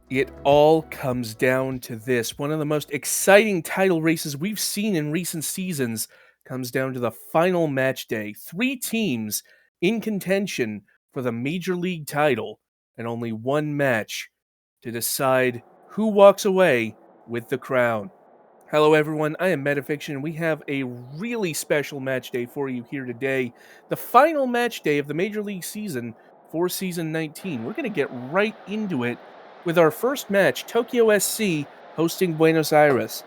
It all comes down to this. One of the most exciting title races we've seen in recent seasons comes down to the final match day. Three teams in contention for the Major League title, and only one match to decide who walks away with the crown. Hello, everyone. I am Metafiction, and we have a really special match day for you here today. The final match day of the Major League season for Season 19. We're going to get right into it with our first match, Tokyo SC hosting Buenos Aires.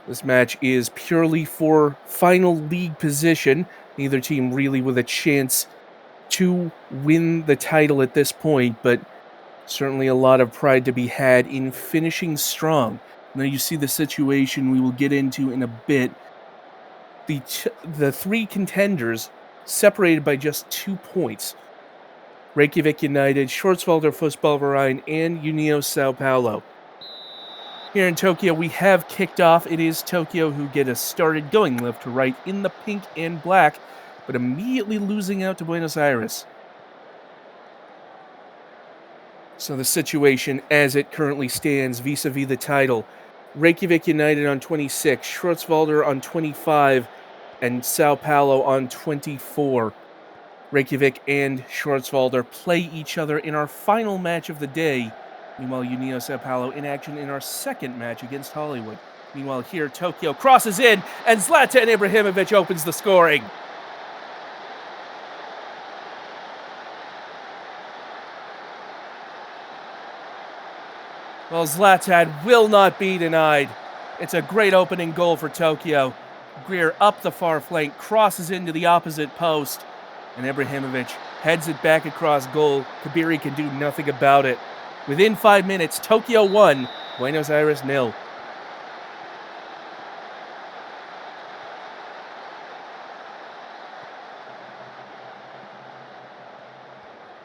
This match is purely for final league position. Neither team really with a chance to win the title at this point, but certainly a lot of pride to be had in finishing strong. Now you see the situation we will get into in a bit. The three contenders separated by just 2 points. Reykjavik United, Schwarzwälder Fußballverein, and União Sao Paulo. Here in Tokyo, we have kicked off. It is Tokyo who get us started, going left to right in the pink and black, but immediately losing out to Buenos Aires. So the situation as it currently stands vis-a-vis the title, Reykjavik United on 26, Schwarzwälder on 25, and Sao Paulo on 24. Reykjavik and Schwarzwälder play each other in our final match of the day. Meanwhile, União Sao Paulo in action in our second match against Hollywood. Meanwhile, here, Tokyo crosses in, and Zlatan Ibrahimovic opens the scoring. Well, Zlatan will not be denied. It's a great opening goal for Tokyo. Greer up the far flank, crosses into the opposite post, and Ibrahimovic heads it back across goal. Kabiri can do nothing about it. Within 5 minutes, Tokyo 1, Buenos Aires 0.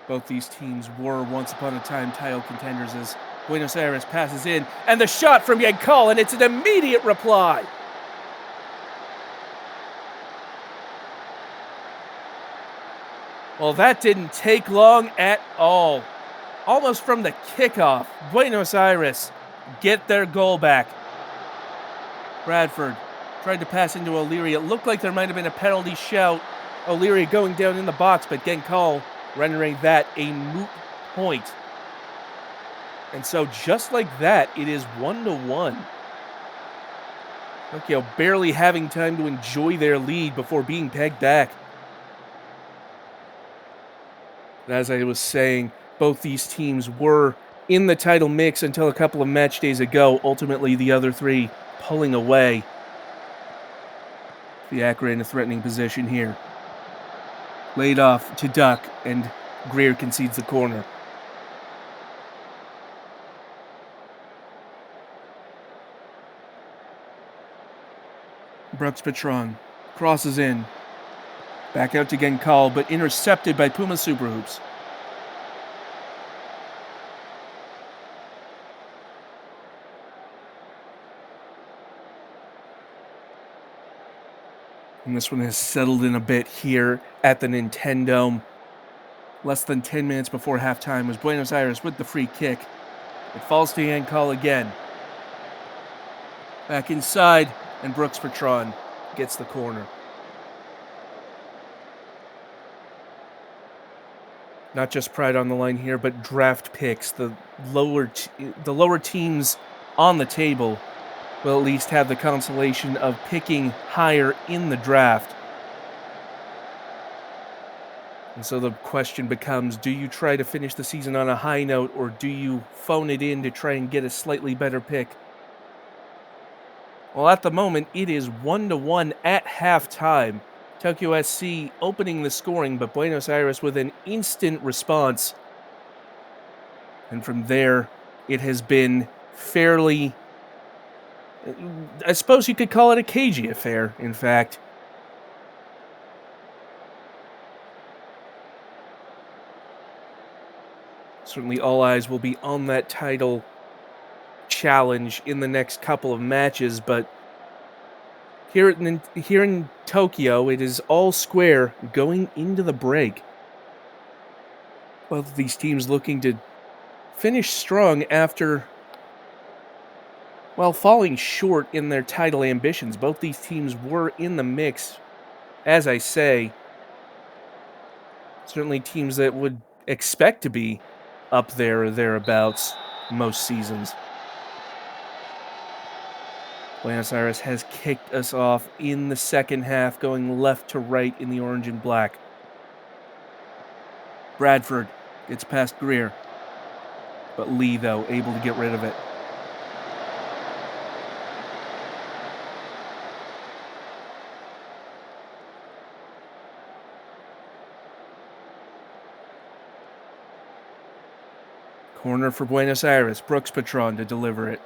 Both these teams were once upon a time title contenders as Buenos Aires passes in, and the shot from Yankal, and it's an immediate reply. Well, that didn't take long at all. Almost from the kickoff, Buenos Aires get their goal back. Bradford tried to pass into O'Leary. It looked like there might have been a penalty shout. O'Leary going down in the box, but Genkal rendering that a moot point. And so just like that, it is 1-1. Tokyo barely having time to enjoy their lead before being pegged back. And as I was saying, both these teams were in the title mix until a couple of match days ago. Ultimately, the other three pulling away. The Acre in a threatening position here. Laid off to Duck, and Greer concedes the corner. Brooks Patron crosses in. Back out to Genkal, but intercepted by Puma Super Hoops. And this one has settled in a bit here at the Nintendo. Less than 10 minutes before halftime was Buenos Aires with the free kick. It falls to Genkal again. Back inside, and Brooks Patron gets the corner. Not just pride on the line here, but draft picks. The lower teams on the table will at least have the consolation of picking higher in the draft. And so the question becomes, do you try to finish the season on a high note, or do you phone it in to try and get a slightly better pick? Well, at the moment, it is 1-1 at halftime. Tokyo SC opening the scoring, but Buenos Aires with an instant response. And from there, it has been fairly, I suppose you could call it a cagey affair, in fact. Certainly all eyes will be on that title challenge in the next couple of matches, but here in Tokyo, it is all square going into the break. Both of these teams looking to finished strong after, well, falling short in their title ambitions. Both these teams were in the mix, as I say. Certainly teams that would expect to be up there or thereabouts most seasons. Buenos Aires has kicked us off in the second half, going left to right in the orange and black. Bradford gets past Greer, but Lee, though, able to get rid of it. Corner for Buenos Aires. Brooks Patron to deliver it.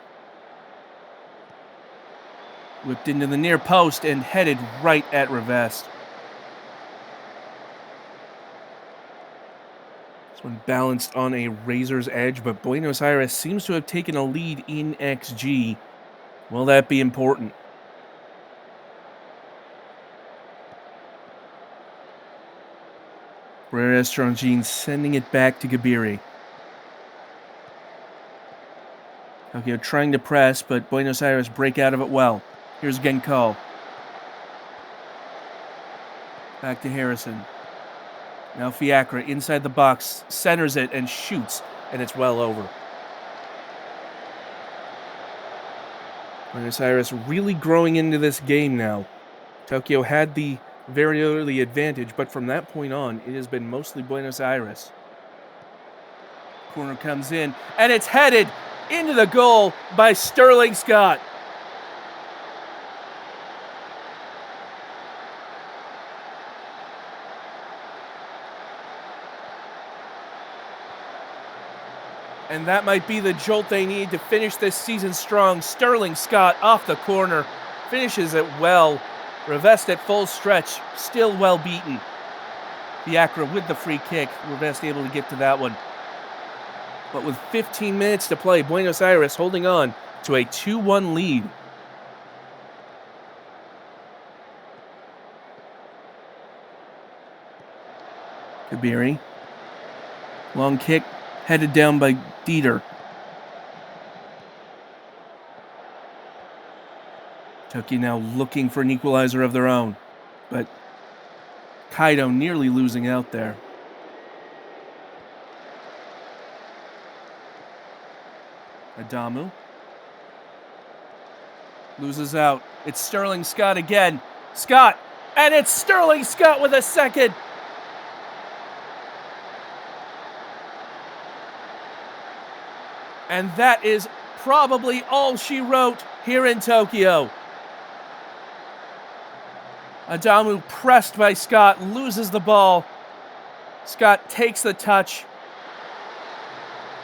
Whipped into the near post and headed right at Revest. This one balanced on a razor's edge, but Buenos Aires seems to have taken a lead in XG. Will that be important? Barrera Strongine sending it back to Gabiri. Okay, trying to press, but Buenos Aires break out of it well. Here's Genko. Back to Harrison. Now Fiacre inside the box, centers it and shoots, and it's well over. Buenos Aires really growing into this game now. Tokyo had the very early advantage, but from that point on, it has been mostly Buenos Aires. Corner comes in, and it's headed into the goal by Sterling Scott. And that might be the jolt they need to finish this season strong. Sterling Scott off the corner, finishes it well. Revest at full stretch, still well beaten. Fiacre with the free kick, Revest able to get to that one. But with 15 minutes to play, Buenos Aires holding on to a 2-1 lead. Kabiri. Long kick, headed down by Dieter. Tokyo now looking for an equalizer of their own, but Kaido nearly losing out there. Adamu loses out. It's Sterling Scott again. Scott, and it's Sterling Scott with a second. And that is probably all she wrote here in Tokyo. Adamu pressed by Scott, loses the ball. Scott takes the touch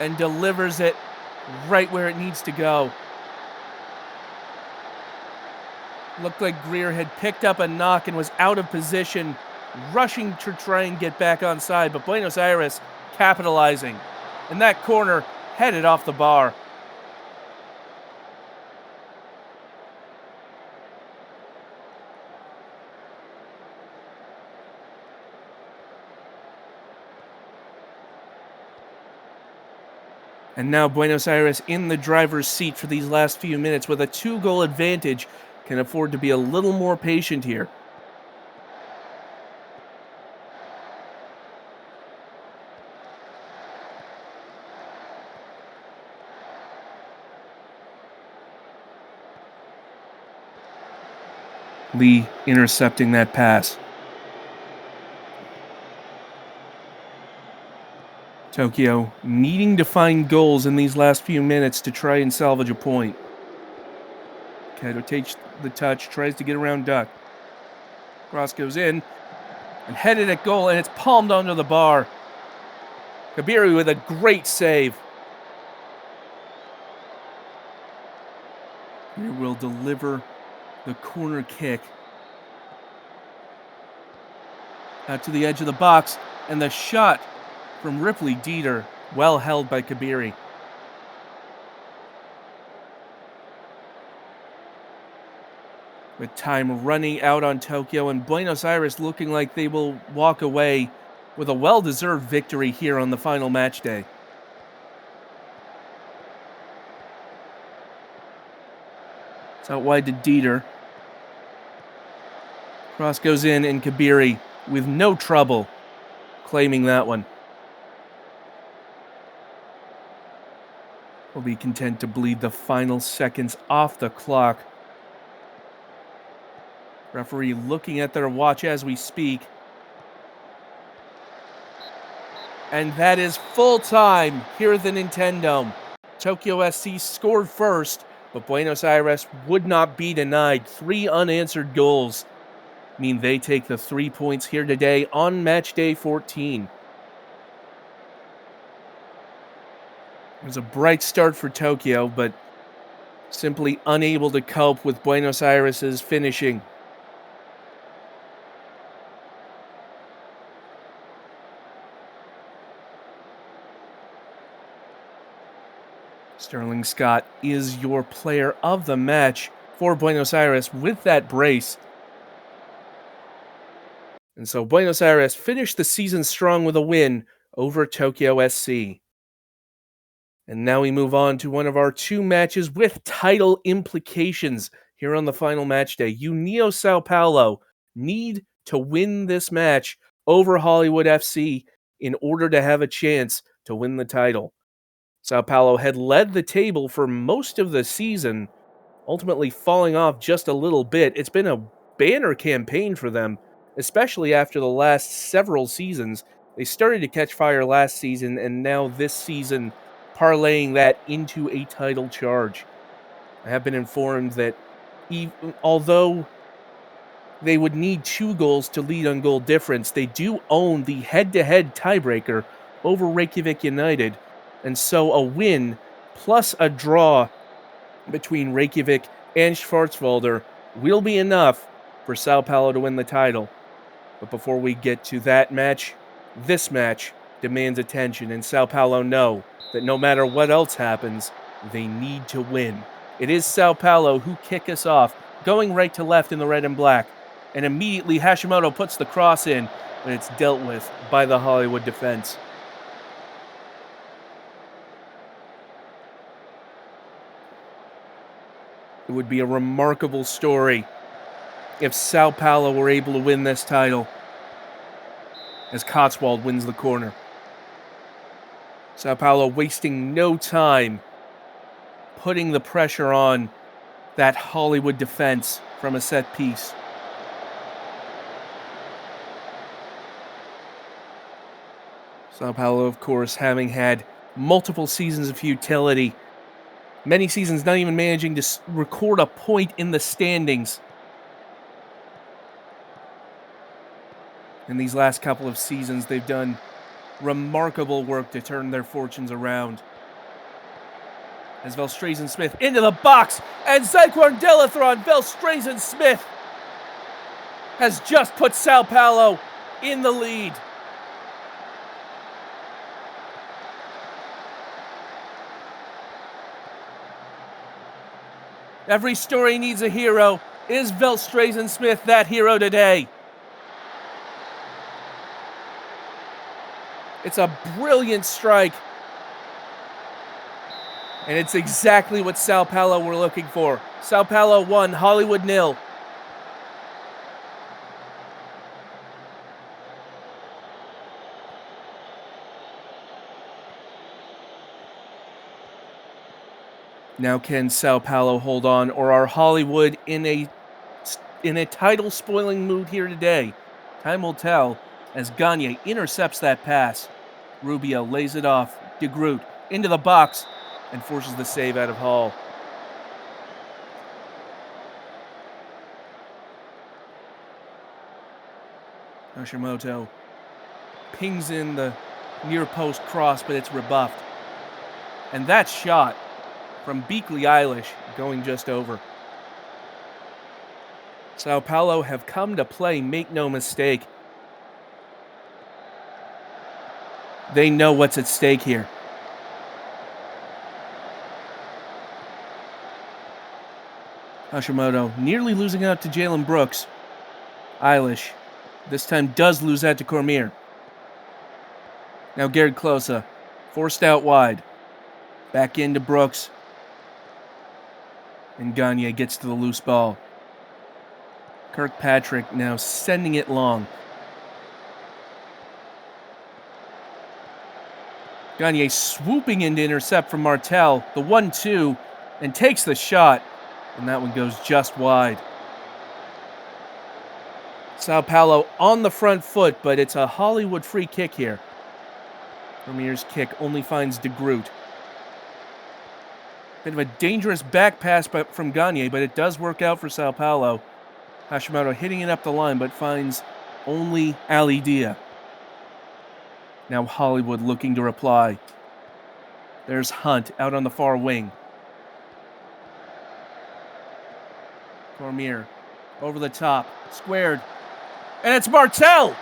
and delivers it right where it needs to go. Looked like Greer had picked up a knock and was out of position, rushing to try and get back onside, but Buenos Aires capitalizing. And that corner headed off the bar. And now Buenos Aires in the driver's seat for these last few minutes with a 2-goal advantage, can afford to be a little more patient here. Lee intercepting that pass. Tokyo needing to find goals in these last few minutes to try and salvage a point. Kaido takes the touch, tries to get around Duck. Cross goes in and headed at goal, and it's palmed onto the bar. Kabiri with a great save. Here will deliver the corner kick out to the edge of the box, and the shot from Ripley Dieter, well held by Kabiri. With time running out on Tokyo, and Buenos Aires looking like they will walk away with a well-deserved victory here on the final match day. It's out wide to Dieter. Cross goes in, and Kabiri, with no trouble, claiming that one. Will be content to bleed the final seconds off the clock. Referee looking at their watch as we speak. And that is full time here at the Nintendo. Tokyo SC scored first, but Buenos Aires would not be denied. 3 unanswered goals mean they take the 3 points here today on match day 14. It was a bright start for Tokyo, but simply unable to cope with Buenos Aires' finishing. Sterling Scott is your player of the match for Buenos Aires with that brace. And so Buenos Aires finished the season strong with a win over Tokyo SC. And now we move on to one of our 2 matches with title implications here on the final match day. União Sao Paulo need to win this match over Hollywood FC in order to have a chance to win the title. Sao Paulo had led the table for most of the season, ultimately falling off just a little bit. It's been a banner campaign for them, especially after the last several seasons. They started to catch fire last season, and now this season parlaying that into a title charge. I have been informed that although they would need 2 goals to lead on goal difference, they do own the head-to-head tiebreaker over Reykjavik United, and so a win plus a draw between Reykjavik and Schwarzwälder will be enough for Sao Paulo to win the title. But before we get to that match, this match demands attention, and Sao Paulo know that no matter what else happens, they need to win. It is Sao Paulo who kick us off, going right to left in the red and black, and immediately Hashimoto puts the cross in, but it's dealt with by the Hollywood defense. It would be a remarkable story if Sao Paulo were able to win this title, as Cotswold wins the corner. Sao Paulo wasting no time putting the pressure on that Hollywood defense from a set piece. Sao Paulo, of course, having had multiple seasons of futility, many seasons not even managing to record a point in the standings. In these last couple of seasons, they've done remarkable work to turn their fortunes around. As Velstrazen Smith into the box, and Zyquarn Delathron Velstrazen Smith has just put Sao Paulo in the lead. Every story needs a hero. Is Velstrazen Smith that hero today? It's a brilliant strike. And it's exactly what Sao Paulo were looking for. Sao Paulo 1, Hollywood 0. Now can Sao Paulo hold on, or are Hollywood in a title-spoiling mood here today? Time will tell as Gagne intercepts that pass. Rubio lays it off. De Groot into the box and forces the save out of Hall. Hashimoto pings in the near-post cross, but it's rebuffed. And that shot from Beakley Eilish going just over. Sao Paulo have come to play, make no mistake. They know what's at stake here. Hashimoto nearly losing out to Jalen Brooks. Eilish this time does lose out to Cormier. Now Garrett Klose, forced out wide. Back into Brooks. And Gagne gets to the loose ball. Kirkpatrick now sending it long. Gagne swooping in to intercept from Martel, the 1-2, and takes the shot, and that one goes just wide. Sao Paulo on the front foot, but it's a Hollywood free kick here. Vermeer's kick only finds De Groot. Bit of a dangerous back pass from Gagne, but it does work out for Sao Paulo. Hashimoto hitting it up the line, but finds only Ali Dia. Now Hollywood looking to reply. There's Hunt out on the far wing. Cormier over the top, squared, and it's Martel!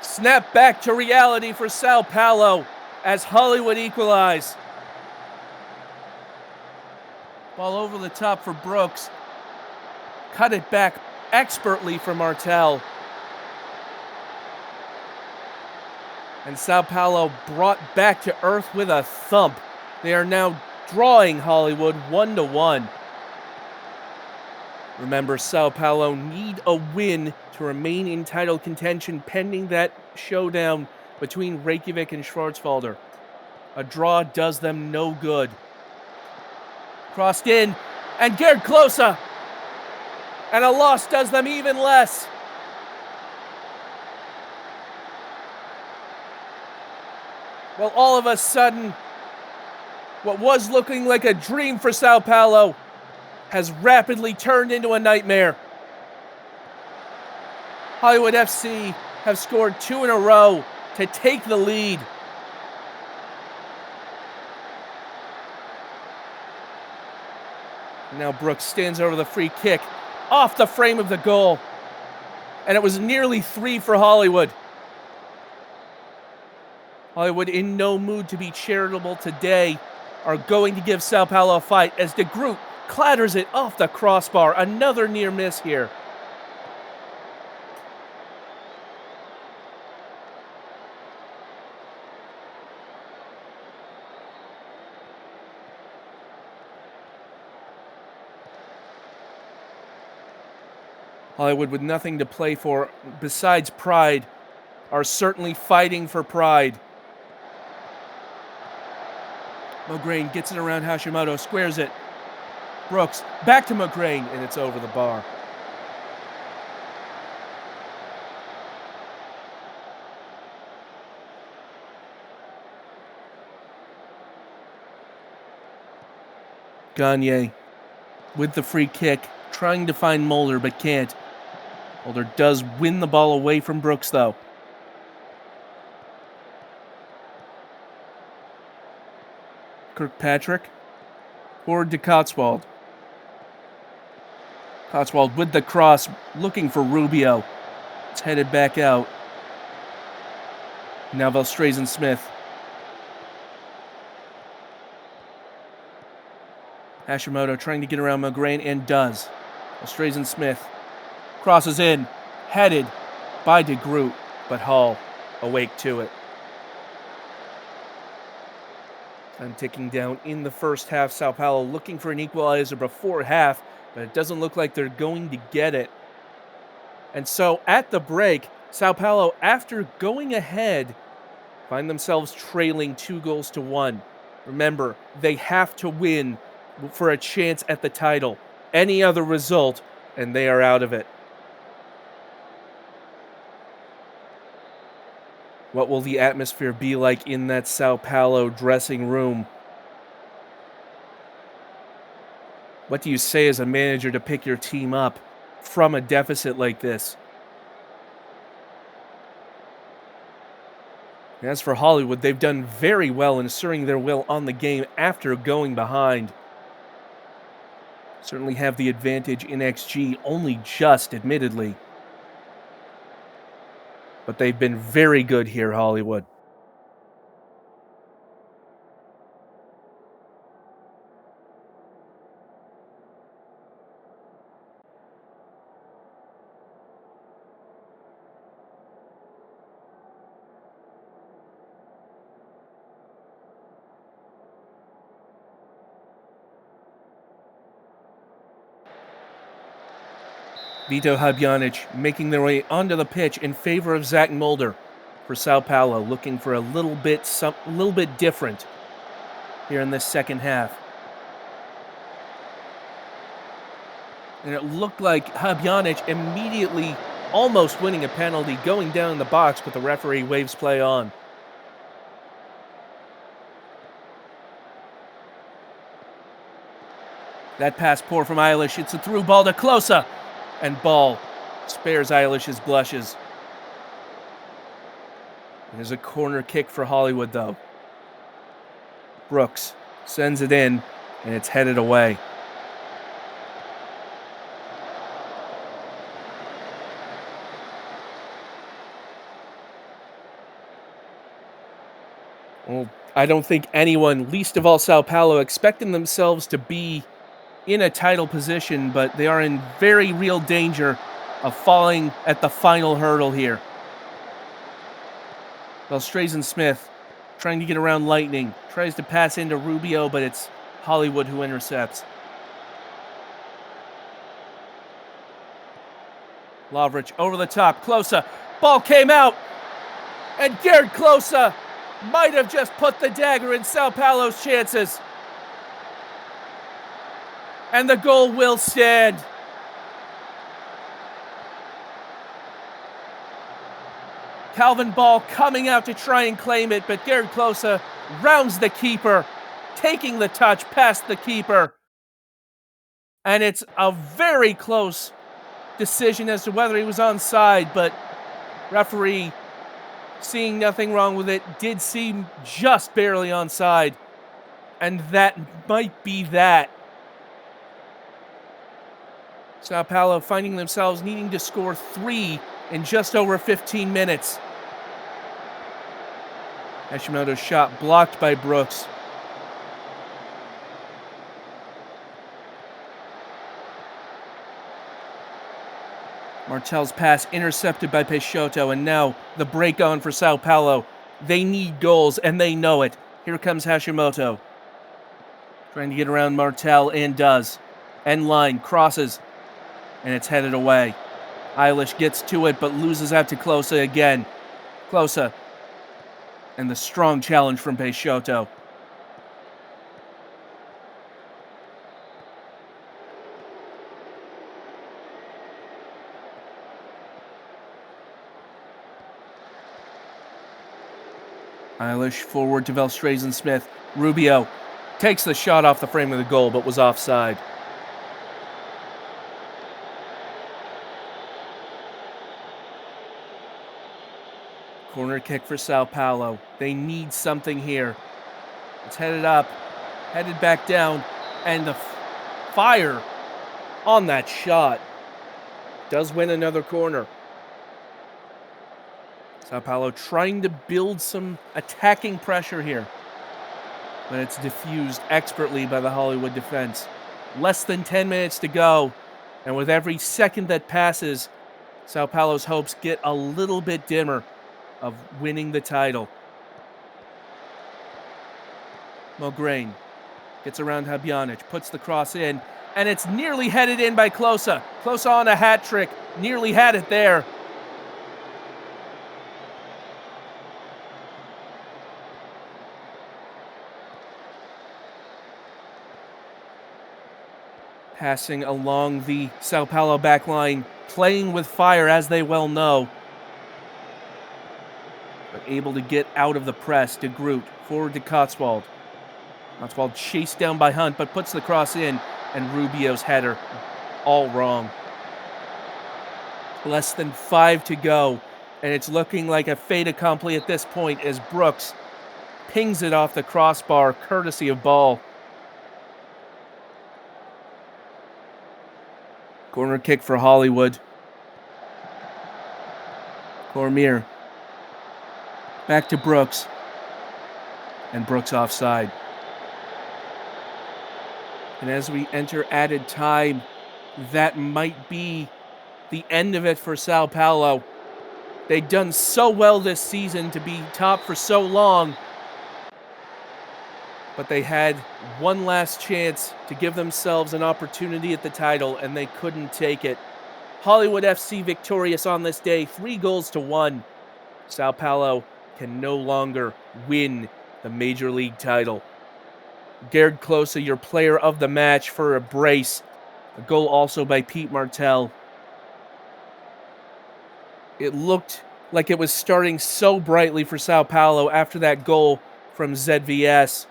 Snap back to reality for Sao Paulo as Hollywood equalize. Ball over the top for Brooks. Cut it back expertly for Martel. And Sao Paulo brought back to earth with a thump. They are now drawing Hollywood 1-1. Remember, Sao Paulo need a win to remain in title contention pending that showdown between Reykjavik and Schwarzwalder. A draw does them no good. Crossed in, and Gerd Klose. And a loss does them even less. Well, all of a sudden, what was looking like a dream for Sao Paulo has rapidly turned into a nightmare. Hollywood FC have scored 2 in a row to take the lead. Now Brooks stands over the free kick off the frame of the goal. And it was nearly 3 for Hollywood. Hollywood, in no mood to be charitable today, are going to give Sao Paulo a fight as De Groot clatters it off the crossbar. Another near miss here. Hollywood, with nothing to play for besides pride, are certainly fighting for pride. Mograine gets it around Hashimoto, squares it. Brooks, back to Mograine, and it's over the bar. Gagne with the free kick, trying to find Mulder, but can't. Mulder does win the ball away from Brooks, though. Kirkpatrick forward to Cotswold. Cotswold with the cross, looking for Rubio. It's headed back out. Now Velstrazen Smith. Hashimoto trying to get around Mograine and does. Velstrazen Smith crosses in, headed by De Groot, but Hall awake to it. Time ticking down in the first half. Sao Paulo looking for an equalizer before half, but it doesn't look like they're going to get it. And so at the break, Sao Paulo, after going ahead, find themselves trailing 2-1. Remember, they have to win for a chance at the title. Any other result, and they are out of it. What will the atmosphere be like in that Sao Paulo dressing room? What do you say as a manager to pick your team up from a deficit like this? As for Hollywood, they've done very well in asserting their will on the game after going behind. Certainly have the advantage in XG, only just, admittedly. But they've been very good here, Hollywood. Vito Habjanic making their way onto the pitch in favor of Zach Mulder for Sao Paulo, looking for a little bit different here in this second half. And it looked like Habjanic immediately almost winning a penalty, going down in the box, but the referee waves play on. That pass poor from Eilish. It's a through ball to Klose. And ball spares Eilish's blushes. There's a corner kick for Hollywood, though. Brooks sends it in, and it's headed away. Well, I don't think anyone, least of all Sao Paulo, expecting themselves to be in a title position, but they are in very real danger of falling at the final hurdle here. Valstrazen-Smith trying to get around Lightning, tries to pass into Rubio, but it's Hollywood who intercepts. Lovrich over the top, Klose, ball came out, and Gerd Klose might have just put the dagger in Sao Paulo's chances. And the goal will stand. Calvin Ball coming out to try and claim it, but Gerd Klose rounds the keeper, taking the touch past the keeper. And it's a very close decision as to whether he was onside, but referee, seeing nothing wrong with it, did seem just barely onside. And that might be that. Sao Paulo finding themselves needing to score 3 in just over 15 minutes. Hashimoto's shot blocked by Brooks. Martel's pass intercepted by Peixoto, and now the break on for Sao Paulo. They need goals, and they know it. Here comes Hashimoto. Trying to get around Martel, and does. End line, crosses, and it's headed away. Eilish gets to it, but loses out to Klose again. Klose, and the strong challenge from Peixoto. Eilish forward to Valstrazen-Smith. Rubio takes the shot off the frame of the goal, but was offside. Corner kick for Sao Paulo. They need something here. It's headed up, headed back down, and the fire on that shot does win another corner. Sao Paulo trying to build some attacking pressure here, but it's diffused expertly by the Hollywood defense. Less than 10 minutes to go, and with every second that passes, Sao Paulo's hopes get a little bit dimmer of winning the title. Mograine gets around Habjanic, puts the cross in, and it's nearly headed in by Klose. Klose on a hat trick, nearly had it there. Passing along the Sao Paulo back line, playing with fire as they well know. But able to get out of the press to Groot, forward to Cotswold. Cotswold chased down by Hunt, but puts the cross in, and Rubio's header all wrong. Less than 5 to go, and it's looking like a fait accompli at this point as Brooks pings it off the crossbar, courtesy of Ball. Corner kick for Hollywood. Cormier. Back to Brooks. And Brooks offside. And as we enter added time, that might be the end of it for Sao Paulo. They've done so well this season to be top for so long, but they had one last chance to give themselves an opportunity at the title, and they couldn't take it. Hollywood FC victorious on this day, 3-1. Sao Paulo can no longer win the Major League title. Gerd Klose, your player of the match for a brace. A goal also by Pete Martell. It looked like it was starting so brightly for Sao Paulo after that goal from ZVS.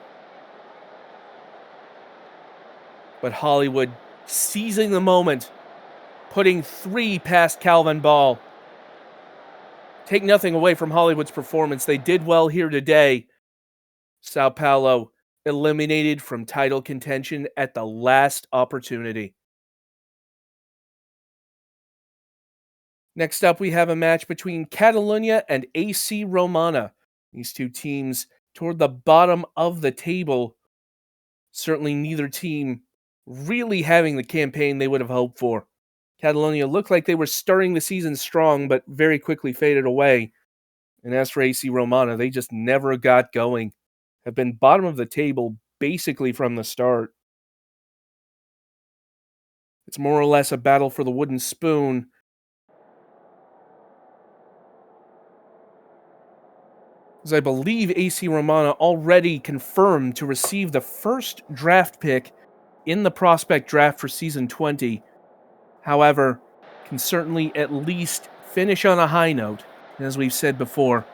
But Hollywood seizing the moment, putting 3 past Calvin Ball. Take nothing away from Hollywood's performance. They did well here today. Sao Paulo eliminated from title contention at the last opportunity. Next up, we have a match between Catalunya and AC Romana. These two teams toward the bottom of the table. Certainly neither team really having the campaign they would have hoped for. Catalunya looked like they were starting the season strong, but very quickly faded away. And as for AC Romana, they just never got going. Have been bottom of the table basically from the start. It's more or less a battle for the wooden spoon. As I believe AC Romana already confirmed to receive the first draft pick in the prospect draft for season 20. However, can certainly at least finish on a high note, as we've said before.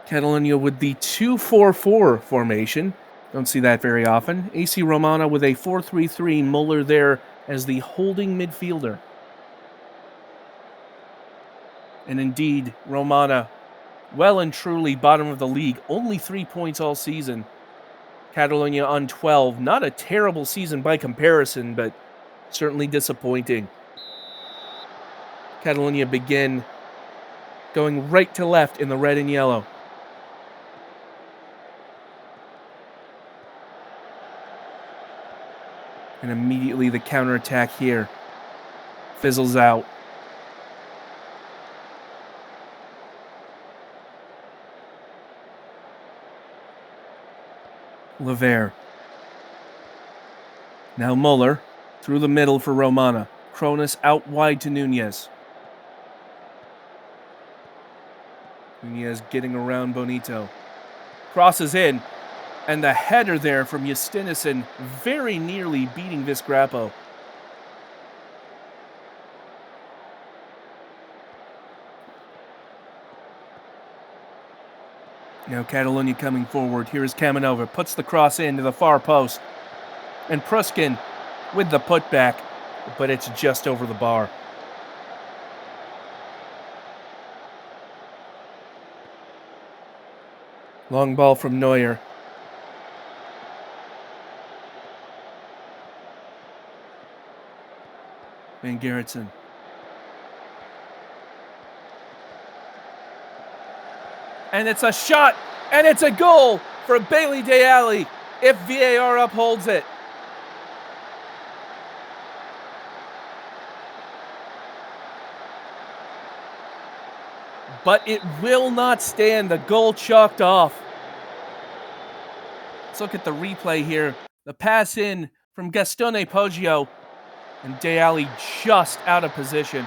Catalunya with the 2-4-4 formation. Don't see that very often. AC Romana with a 4-3-3, Muller there as the holding midfielder. And indeed, Romana, well and truly bottom of the league, only 3 points all season. Catalunya on 12, not a terrible season by comparison, but certainly disappointing. Catalunya begin going right to left in the red and yellow. And immediately the counterattack here fizzles out. Lever. Now Muller through the middle for Romana. Cronus out wide to Nunez. Nunez getting around Bonito. Crosses in. And the header there from Justinison very nearly beating Visgrapo. Now Catalunya coming forward. Here is Kamanova. Puts the cross into the far post. And Pruskin with the putback. But it's just over the bar. Long ball from Neuer. Van Gerritsen. And it's a shot, and it's a goal for Bailey Deali if VAR upholds it. But it will not stand. The goal chalked off. Let's look at the replay here. The pass in from Gastone Poggio, and Deali just out of position.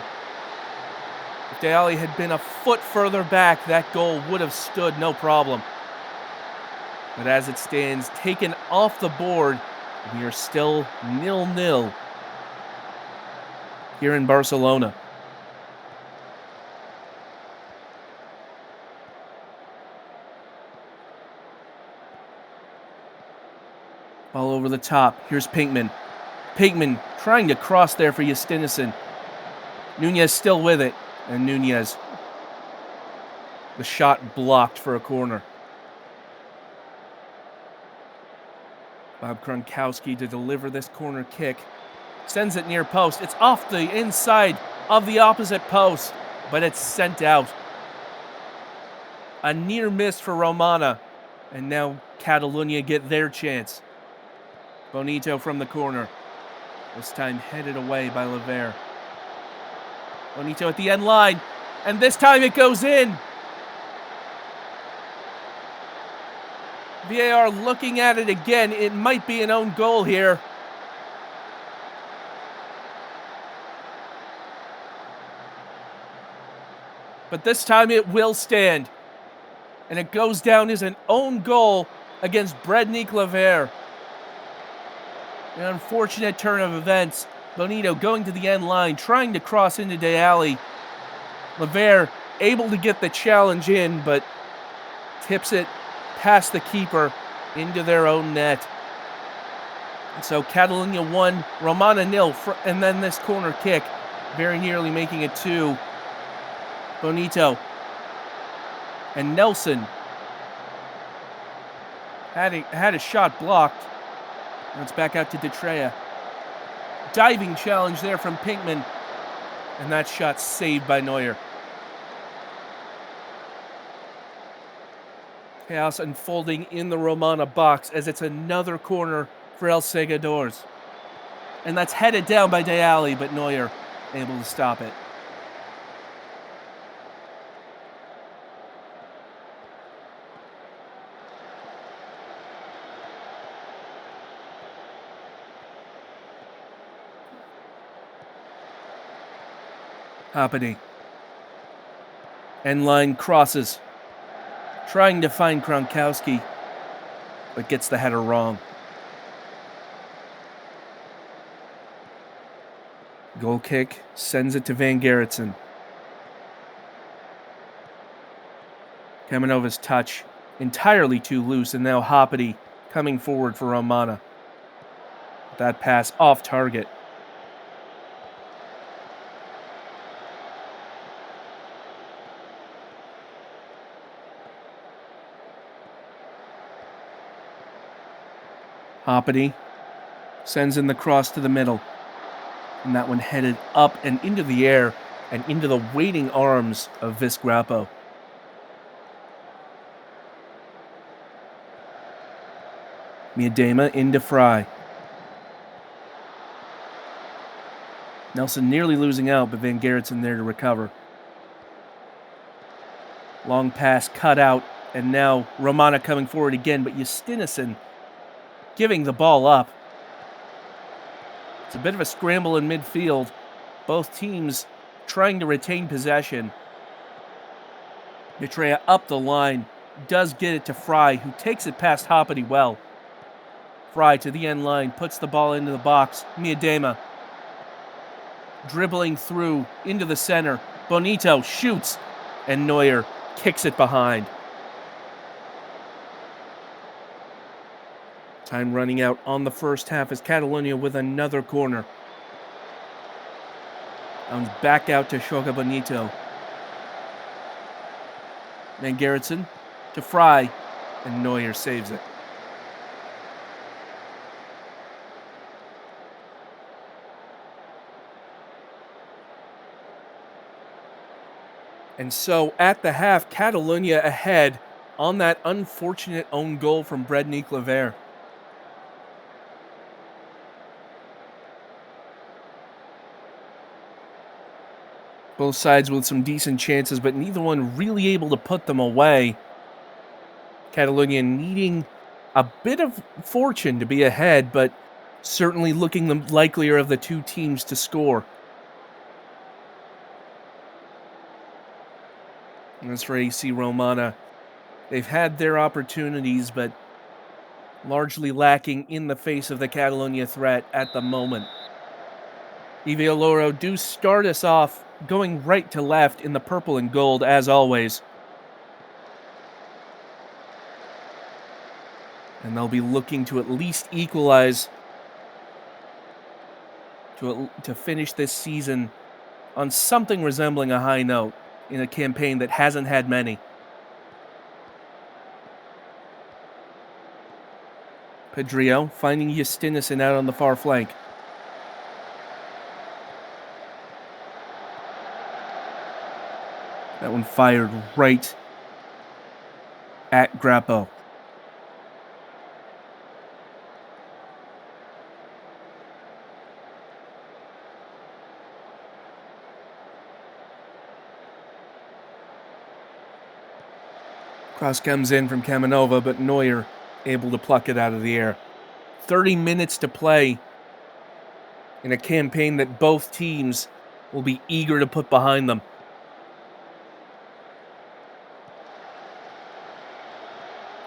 If Deali had been a foot further back, that goal would have stood no problem. But as it stands, taken off the board, we are still 0-0 here in Barcelona. Ball over the top. Here's Pinkman. Pinkman trying to cross there for Justinison. Nunez still with it. And Nunez, the shot blocked for a corner. Bob Gronkowski to deliver this corner kick. Sends it near post. It's off the inside of the opposite post, but it's sent out. A near miss for Romana. And now Catalunya get their chance. Bonito from the corner. This time headed away by Lever. Bonito at the end line. And this time it goes in. VAR looking at it again. It might be an own goal here. but this time it will stand. And it goes down as an own goal against Brednik Lever. An unfortunate turn of events. Bonito going to the end line, trying to cross into Deali. Lever able to get the challenge in, but tips it past the keeper into their own net. And so Catalunya 1, Romana 0, and then this corner kick, very nearly making it 2. Bonito and Nelson had a shot blocked. Now it's back out to Detrea. Diving challenge there from Pinkman. And that shot saved by Neuer. Chaos unfolding in the Romana box as it's another corner for El Segadors. And that's headed down by Deali, but Neuer able to stop it. Happening. End line crosses. Trying to find Kronkowski, but gets the header wrong. Goal kick sends it to Van Gerritsen. Kamenova's touch entirely too loose, and now Hoppity coming forward for Romana. That pass off target. Hoppity sends in the cross to the middle. And that one headed up and into the air and into the waiting arms of Visgrapo. Miedema into Fry. Nelson nearly losing out, but Van Gerritsen there to recover. Long pass cut out, and now Romana coming forward again, but Justinissen giving the ball up. It's a bit of a scramble in midfield. Both teams trying to retain possession. Detrea up the line, does get it to Fry, who takes it past Hoppity well. Fry to the end line, puts the ball into the box. Miedema dribbling through into the center. Bonito shoots, and Neuer kicks it behind. Time running out on the first half as Catalunya with another corner. Comes back out to Shoga Bonito. Van Gerritsen to Fry, and Neuer saves it. And so at the half, Catalunya ahead on that unfortunate own goal from Brednik Lever. Both sides with some decent chances, but neither one really able to put them away. Catalunya needing a bit of fortune to be ahead, but certainly looking the likelier of the two teams to score. And as for AC Romana, they've had their opportunities, but largely lacking in the face of the Catalunya threat at the moment. Ivea Loro do start us off going right to left in the purple and gold, as always. And they'll be looking to at least equalize to finish this season on something resembling a high note in a campaign that hasn't had many. Pedrillo finding Justinissen out on the far flank. That one fired right at Grappo. Cross comes in from Kamenova, but Neuer able to pluck it out of the air. 30 minutes to play in a campaign that both teams will be eager to put behind them.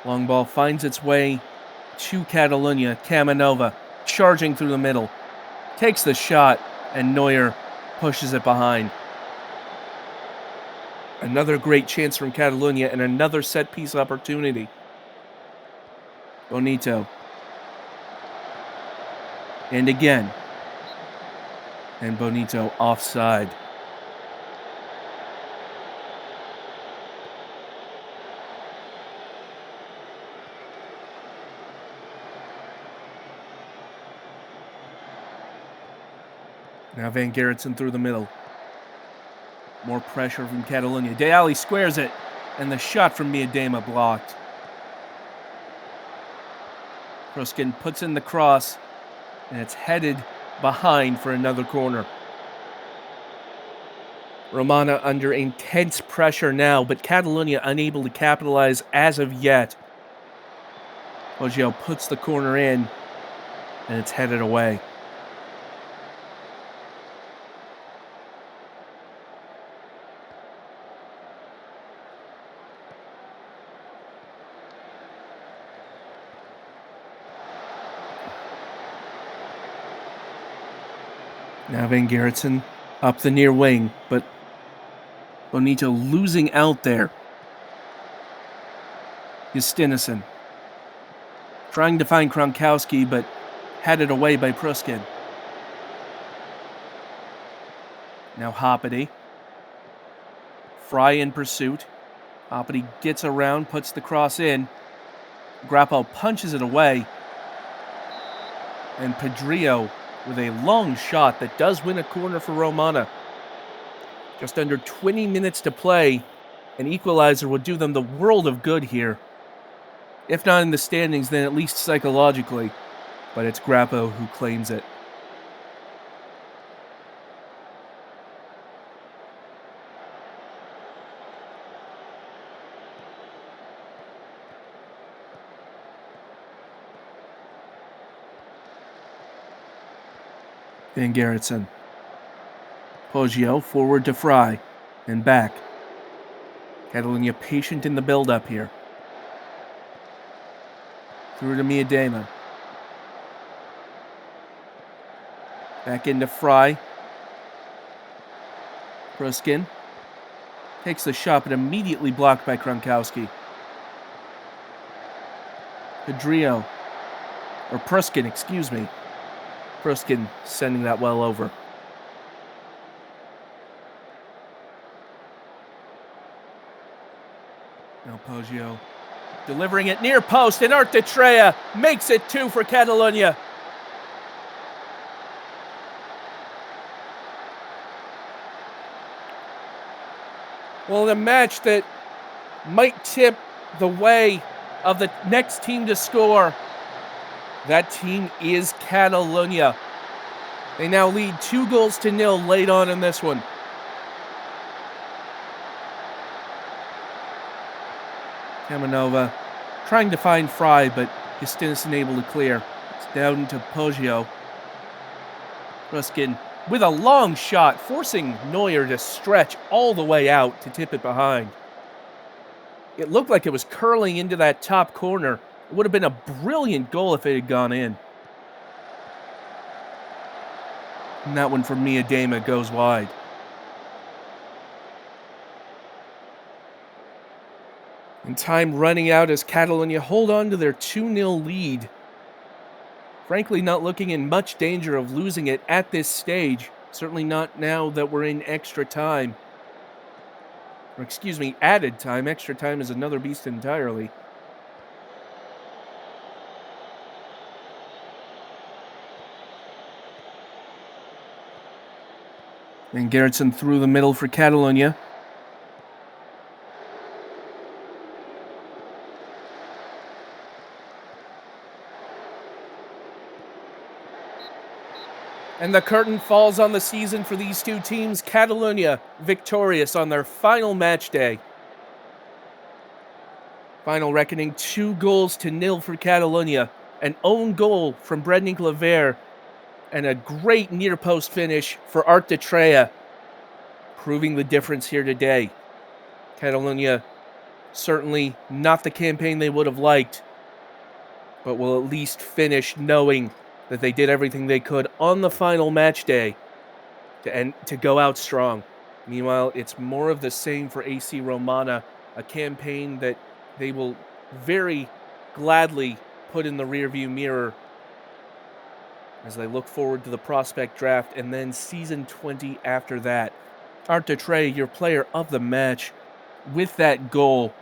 Long ball finds its way to Catalunya. Camanova charging through the middle. Takes the shot, and Neuer pushes it behind. Another great chance from Catalunya and another set-piece opportunity. Bonito. And again. And Bonito offside. Now Van Gerritsen through the middle. More pressure from Catalunya. De Ali squares it, and the shot from Miedema blocked. Pruskin puts in the cross, and it's headed behind for another corner. Romana under intense pressure now, but Catalunya unable to capitalize as of yet. Poggio puts the corner in, and it's headed away. Now Van Gerritsen up the near wing, but Bonito losing out there. Justinison trying to find Kronkowski, but headed away by Pruskin. Now Hoppity. Fry in pursuit. Hoppity gets around, puts the cross in. Grappo punches it away. And Pedrillo with a long shot that does win a corner for Romana. Just under 20 minutes to play. An equalizer would do them the world of good here. If not in the standings, then at least psychologically. But it's Grappo who claims it. Van Gerritsen. Poggio forward to Fry. And back. Catalunya patient in the build-up here. Through to Miedema. Back into Fry. Pruskin. Takes the shot, but immediately blocked by Kronkowski. Pedrillo. Or Pruskin, excuse me. Pruskin sending that well over. Now Poggio delivering it near post, and Artetrea makes it 2 for Catalunya. Well, a match that might tip the way of the next team to score. That team is Catalunya. They now lead 2-0 late on in this one. Camanova trying to find Fry, but Justinison able to clear. It's down to Poggio. Pruskin with a long shot, forcing Neuer to stretch all the way out to tip it behind. It looked like it was curling into that top corner. It would have been a brilliant goal if it had gone in. And that one from Miedema goes wide. And time running out as Catalunya hold on to their 2-0 lead. Frankly, not looking in much danger of losing it at this stage. Certainly not now that we're in extra time. Or excuse me, added time. Extra time is another beast entirely. And Gerritsen through the middle for Catalunya. And the curtain falls on the season for these two teams. Catalunya victorious on their final match day. Final reckoning, 2-0 for Catalunya. An own goal from Brednik Lever. And a great near post finish for Artetrea. Proving the difference here today. Catalunya Certainly not the campaign they would have liked, but will at least finish knowing that they did everything they could on the final match day to go out strong. Meanwhile, it's more of the same for AC Romana, a campaign that they will very gladly put in the rearview mirror as they look forward to the prospect draft and then season 20 after that. Art Detrey, your player of the match, with that goal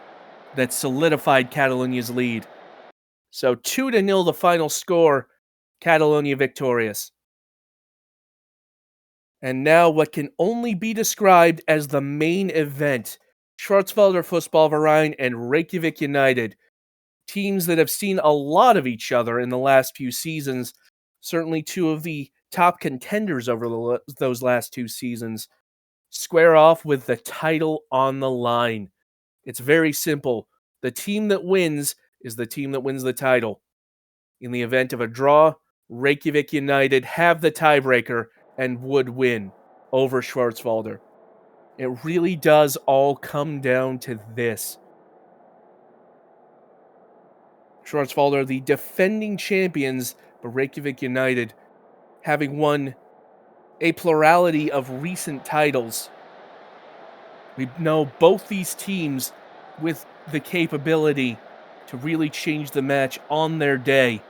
that solidified Catalonia's lead. So 2-0 the final score, Catalonia victorious. And now what can only be described as the main event, Schwarzwälder Fußballverein and Reykjavik United, teams that have seen a lot of each other in the last few seasons, certainly two of the top contenders over those last 2 seasons, square off with the title on the line. It's very simple. The team that wins is the team that wins the title. In the event of a draw, Reykjavik United have the tiebreaker and would win over Schwarzwälder. It really does all come down to this. Schwarzwälder, the defending champions, but Reykjavik United having won a plurality of recent titles. We know both these teams with the capability to really change the match on their day.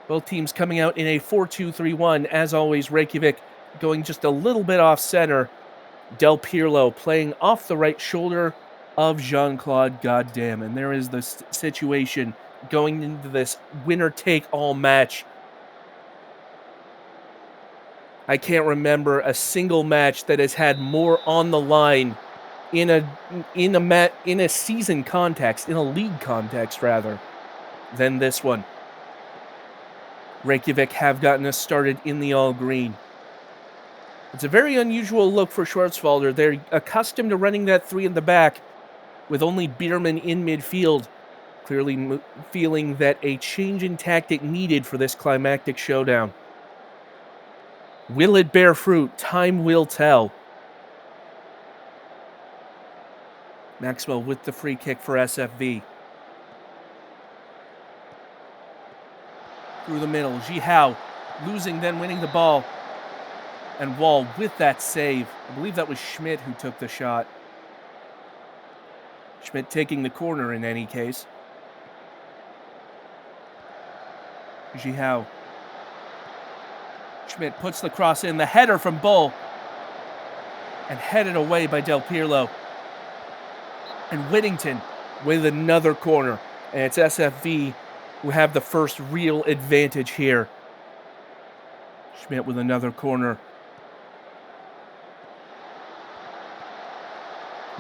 Both teams coming out in a 4-2-3-1. As always, Reykjavik going just a little bit off center. Del Pirlo playing off the right shoulder of Jean-Claude Goddamn. And there is the situation going into this winner-take-all match. I can't remember a single match that has had more on the line in a season context, in a league context rather, than this one. Reykjavik have gotten us started in the all green. It's a very unusual look for Schwarzwälder. They're accustomed to running that 3 in the back with only Bierman in midfield, clearly feeling that a change in tactic needed for this climactic showdown. Will it bear fruit? Time will tell. Maxwell with the free kick for SFV. Through the middle, Jihao losing, then winning the ball. And Wall with that save. I believe that was Schmidt who took the shot. Schmidt taking the corner in any case. Jihao. Schmidt puts the cross in. The header from Bull. And headed away by Del Pirlo. And Whittington with another corner. And it's SFV who have the first real advantage here. Schmidt with another corner.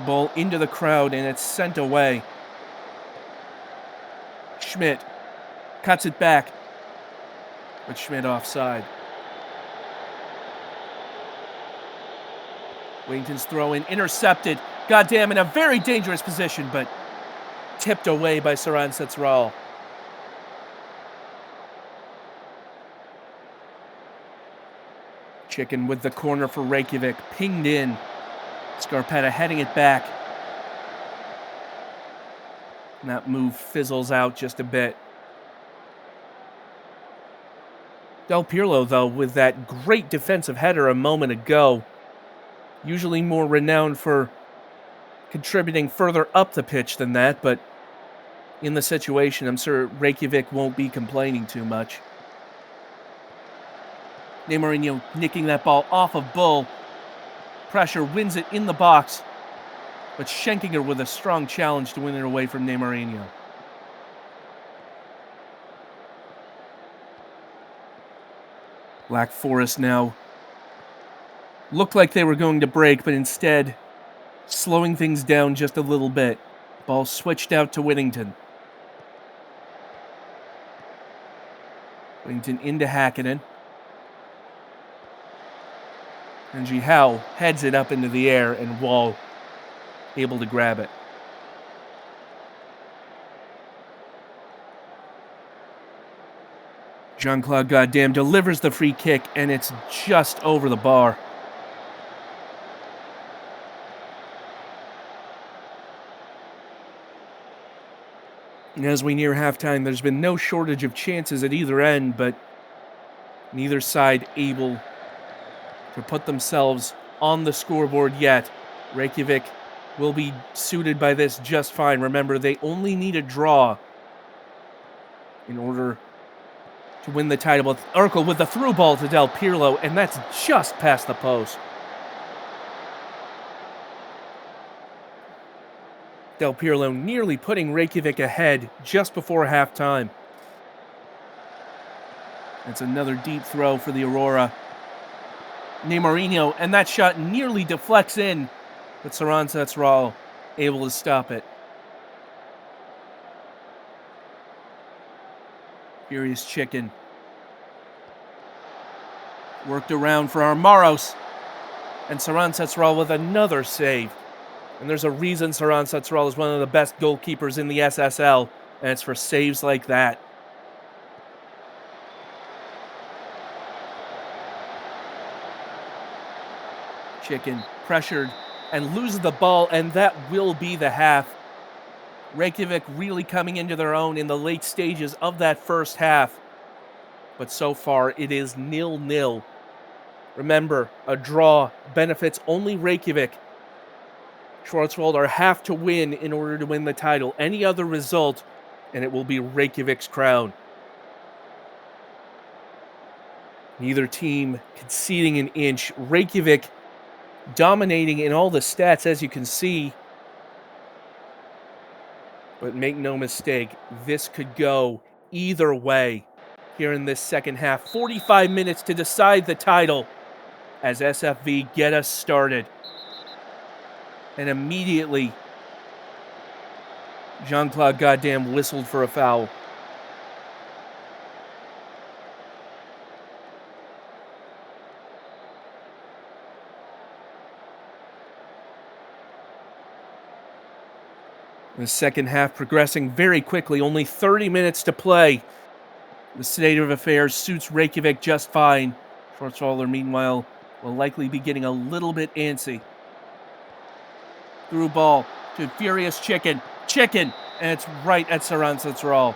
Ball into the crowd and it's sent away. Schmidt cuts it back. But Schmidt offside. Whittington's throw in, intercepted. Goddamn, in a very dangerous position, but tipped away by Saran Setsural. Chicken with the corner for Reykjavik, pinged in. Scarpetta heading it back. And that move fizzles out just a bit. Del Pirlo, though, with that great defensive header a moment ago, usually more renowned for contributing further up the pitch than that, but in the situation, I'm sure Reykjavik won't be complaining too much. Neymarinho nicking that ball off of Bull. Pressure wins it in the box, but Schenkinger with a strong challenge to win it away from Neymarinho. Black Forest now looked like they were going to break, but instead slowing things down just a little bit. Ball switched out to Whittington. Whittington into Hakkinen. And Jihao heads it up into the air, and Wall able to grab it. Jean-Claude Goddamn delivers the free kick, and it's just over the bar. And as we near halftime, there's been no shortage of chances at either end, but neither side able to put themselves on the scoreboard yet. Reykjavik will be suited by this just fine. Remember, they only need a draw in order to win the title. Urkel with the through ball to Del Pirlo, and that's just past the post. Del Pirlo nearly putting Reykjavik ahead just before halftime. That's another deep throw for the Aurora. Neymarinho, and that shot nearly deflects in, but Saran Setsural able to stop it. Furious Chicken. Worked around for Armaros, and Saran Setsural with another save. And there's a reason Saran Setsural is one of the best goalkeepers in the SSL, and it's for saves like that. Chicken pressured and loses the ball, and that will be the half. Reykjavik really coming into their own in the late stages of that first half. But so far, it is 0-0. Remember, a draw benefits only Reykjavik. Schwarzwälder have to win in order to win the title. Any other result, and it will be Reykjavik's crown. Neither team conceding an inch. Reykjavik dominating in all the stats, as you can see. But make no mistake, this could go either way here in this second half. 45 minutes to decide the title as SFV get us started. And immediately, Jean-Claude goddamn whistled for a foul. The second half progressing very quickly, only 30 minutes to play. The state of affairs suits Reykjavik just fine. Schwarzwälder, meanwhile, will likely be getting a little bit antsy. Through ball to Furious Chicken. Chicken! And it's right at Saran Setsural.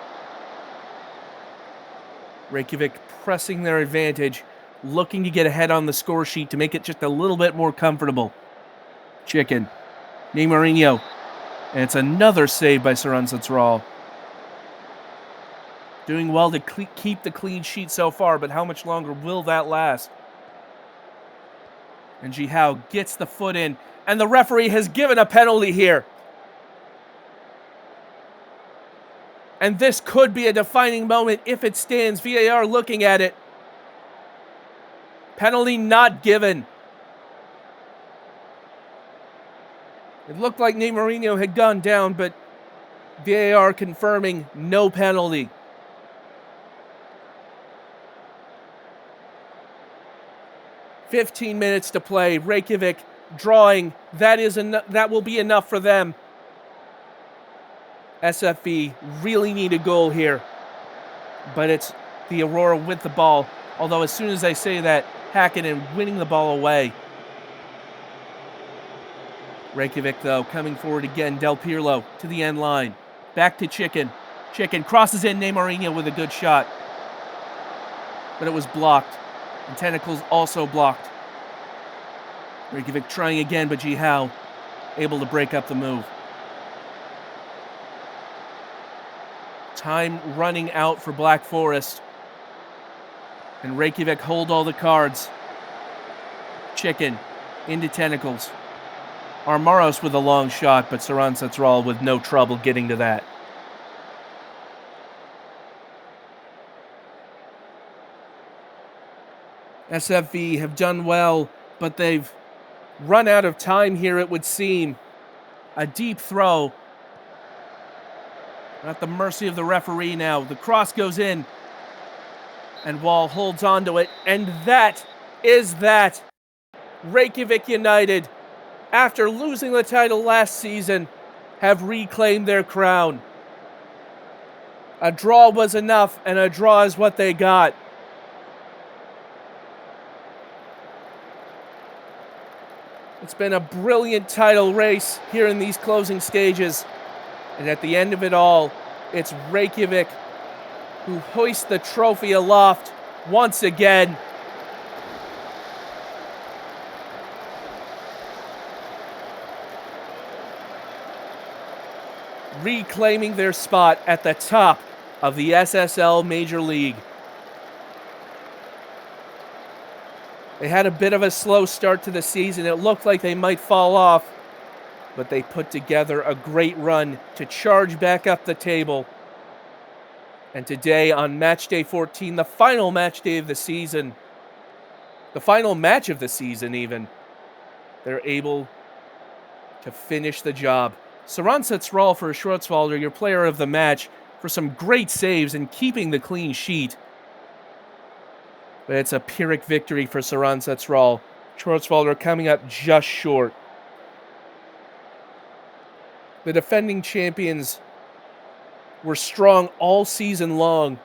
Reykjavik pressing their advantage, looking to get ahead on the score sheet to make it just a little bit more comfortable. Chicken. Neymarinho. And it's another save by Saran Setsural. Doing well to keep the clean sheet so far, but how much longer will that last? And Jihao gets the foot in, and the referee has given a penalty here. And this could be a defining moment if it stands. VAR looking at it. Penalty not given. It looked like Neymarinho had gone down, but VAR confirming no penalty. "15 minutes to play. Reykjavik drawing. That will be enough for them. SFV really need a goal here. But it's the Aurora with the ball. Although as soon as I say that, Hakkinen winning the ball away. Reykjavik, though, coming forward again. Del Pirlo to the end line. Back to Chicken. Chicken crosses in Neymarinho with a good shot. But it was blocked. And Tentacles also blocked. Reykjavik trying again, but Jihao able to break up the move. Time running out for Black Forest. And Reykjavik hold all the cards. Chicken into Tentacles. Armaros with a long shot, but Saran Setsural with no trouble getting to that. SFV have done well, but they've run out of time here, it would seem. A deep throw. At the mercy of the referee now. The cross goes in. And Wall holds onto it. And that is that. Reykjavik United, after losing the title last season, have reclaimed their crown. A draw was enough, and a draw is what they got. It's been a brilliant title race here in these closing stages. And at the end of it all, It's Reykjavik who hoists the trophy aloft once again. Reclaiming their spot at the top of the SSL Major League. They had a bit of a slow start to the season. It looked like they might fall off, but they put together a great run to charge back up the table. And today on Matchday 14, the final match day of the season, the final match of the season even, they're able to finish the job. Saran Setz-Rahl for Schwarzwalder, your player of the match, for some great saves and keeping the clean sheet. But it's a Pyrrhic victory for Saran Setz-Rahl. Schwarzwalder coming up just short. The defending champions were strong all season long,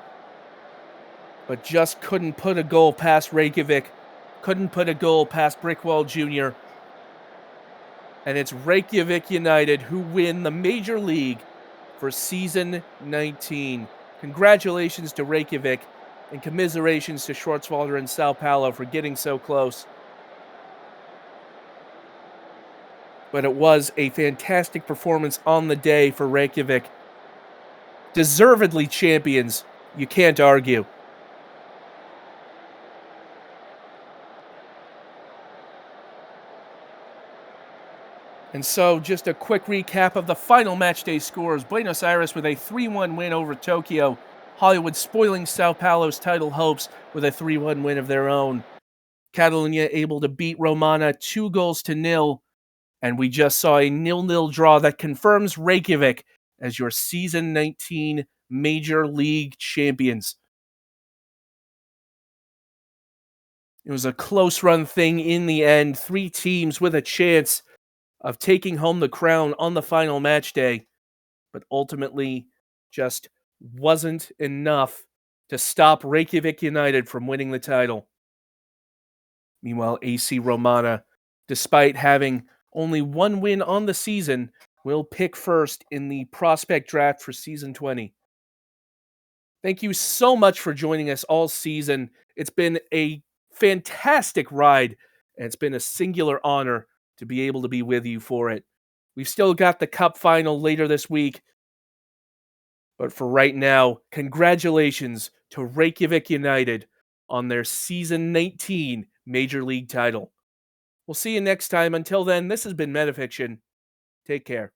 but just couldn't put a goal past Reykjavik, couldn't put a goal past Brickwall Jr. And it's Reykjavik United who win the Major League for season 19. Congratulations to Reykjavik, and commiserations to Schwarzwalder and Sao Paulo for getting so close. But it was a fantastic performance on the day for Reykjavik. Deservedly champions, you can't argue. And so, just a quick recap of the final matchday scores. Buenos Aires with a 3-1 win over Tokyo. Hollywood spoiling Sao Paulo's title hopes with a 3-1 win of their own. Catalunya able to beat Romana 2-0. And we just saw a 0-0 draw that confirms Reykjavik as your season 19 Major League champions. It was a close run thing in the end. 3 teams with a chance of taking home the crown on the final match day, but ultimately just wasn't enough to stop Reykjavik United from winning the title. Meanwhile, AC Romana, despite having only 1 win on the season, will pick first in the prospect draft for season 20. Thank you so much for joining us all season. It's been a fantastic ride, and it's been a singular honor to be able to be with you for it. We've still got the Cup final later this week, but for right now, congratulations to Reykjavik United on their season 19 Major League title. We'll see you next time. Until then, this has been Metafiction. Take care.